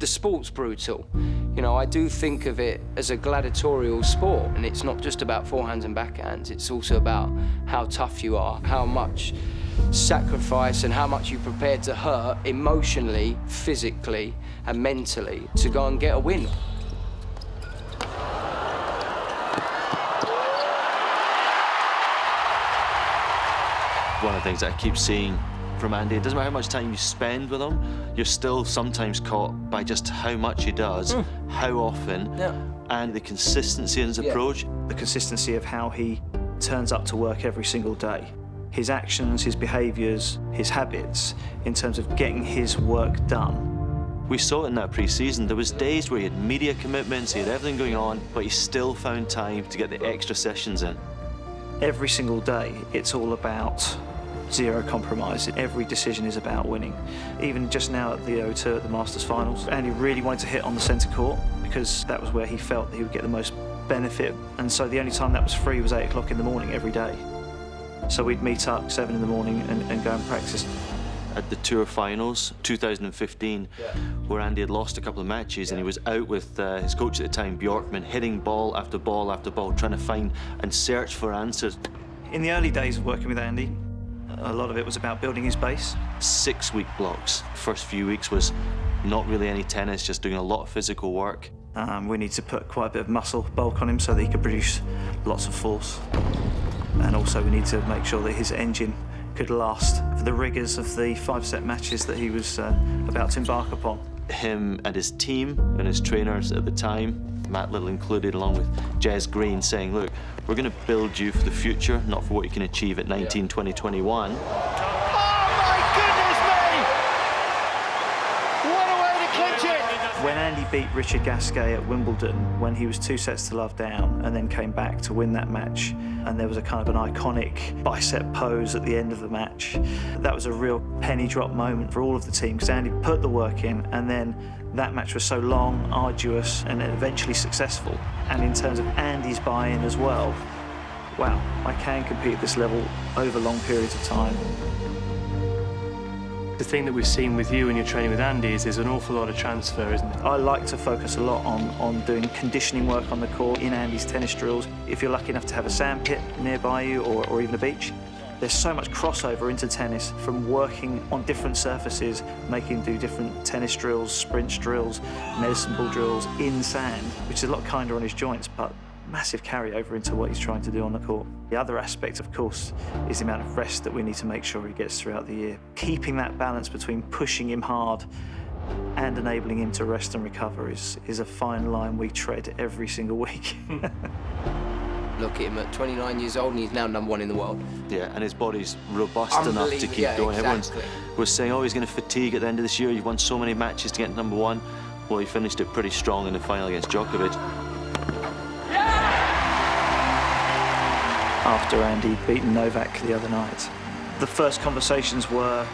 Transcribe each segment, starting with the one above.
The sport's brutal. You know, I do think of it as a gladiatorial sport, and it's not just about forehands and backhands. It's also about how tough you are, how much sacrifice and how much you're prepared to hurt emotionally, physically, and mentally to go and get a win. One of the things that I keep seeing from Andy, it doesn't matter how much time you spend with him, you're still sometimes caught by just how much he does, how often, and the consistency in his approach. The consistency of how he turns up to work every single day. His actions, his behaviours, his habits, in terms of getting his work done. We saw it in that pre-season. There was days where he had media commitments, he had everything going on, but he still found time to get the extra sessions in. Every single day, it's all about zero compromise. Every decision is about winning. Even just now at the O2 at the Masters Finals, Andy really wanted to hit on the centre court because that was where he felt that he would get the most benefit. And so the only time that was free was 8 o'clock in the morning every day. So we'd meet up 7 in the morning and go and practice. At the Tour Finals, 2015, where Andy had lost a couple of matches and he was out with his coach at the time, Bjorkman, hitting ball after ball after ball, trying to find and search for answers. In the early days of working with Andy, a lot of it was about building his base. 6-week blocks. First few weeks was not really any tennis, just doing a lot of physical work. We need to put quite a bit of muscle bulk on him so that he could produce lots of force. And also we need to make sure that his engine could last for the rigours of the 5-set matches that he was about to embark upon. Him and his team and his trainers at the time, Matt Little included, along with Jez Green, saying, look, we're going to build you for the future, not for what you can achieve at 19, 20, 21. Oh, my goodness me! What a way to clinch it! When Andy beat Richard Gasquet at Wimbledon, when he was 2 sets to love down and then came back to win that match, and there was a kind of an iconic bicep pose at the end of the match, that was a real penny drop moment for all of the team, because Andy put the work in, and then that match was so long, arduous, and eventually successful. And in terms of Andy's buy-in as well, wow, I can compete at this level over long periods of time. The thing that we've seen with you and your training with Andy is there's an awful lot of transfer, isn't it? I like to focus a lot on doing conditioning work on the court in Andy's tennis drills. If you're lucky enough to have a sandpit nearby you or even a beach, there's so much crossover into tennis from working on different surfaces, making him do different tennis drills, sprint drills, medicine ball drills in sand, which is a lot kinder on his joints, but massive carryover into what he's trying to do on the court. The other aspect, of course, is the amount of rest that we need to make sure he gets throughout the year. Keeping that balance between pushing him hard and enabling him to rest and recover is a fine line we tread every single week. Look at him at 29 years old and he's now #1 in the world. Yeah, and his body's robust enough to keep going. Exactly. Everyone was saying, oh, he's going to fatigue at the end of this year. You've won so many matches to get to #1. Well, he finished it pretty strong in the final against Djokovic. After Andy beaten Novak the other night, the first conversations were,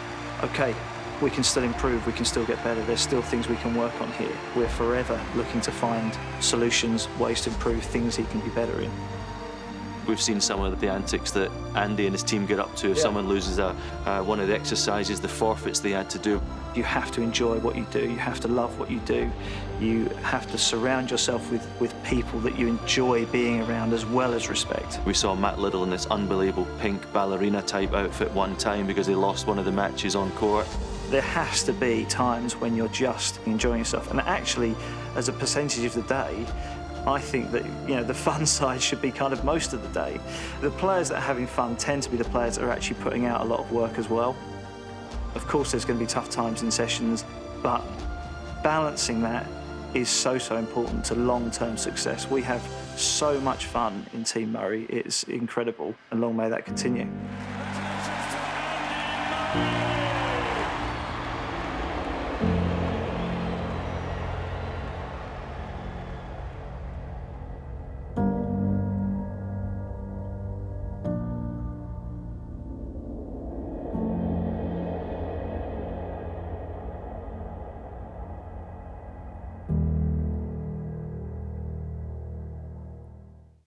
okay, we can still improve, we can still get better, there's still things we can work on here. We're forever looking to find solutions, ways to improve, things he can be better in. We've seen some of the antics that Andy and his team get up to. If someone loses one of the exercises, the forfeits they had to do. You have to enjoy what you do, you have to love what you do, you have to surround yourself with people that you enjoy being around as well as respect. We saw Matt Little in this unbelievable pink ballerina type outfit one time because he lost one of the matches on court. There has to be times when you're just enjoying yourself, and actually, as a percentage of the day, I think that the fun side should be kind of most of the day. The players that are having fun tend to be the players that are actually putting out a lot of work as well. Of course, there's going to be tough times in sessions, but balancing that is so important to long-term success. We have so much fun in Team Murray. It's incredible, and long may that continue.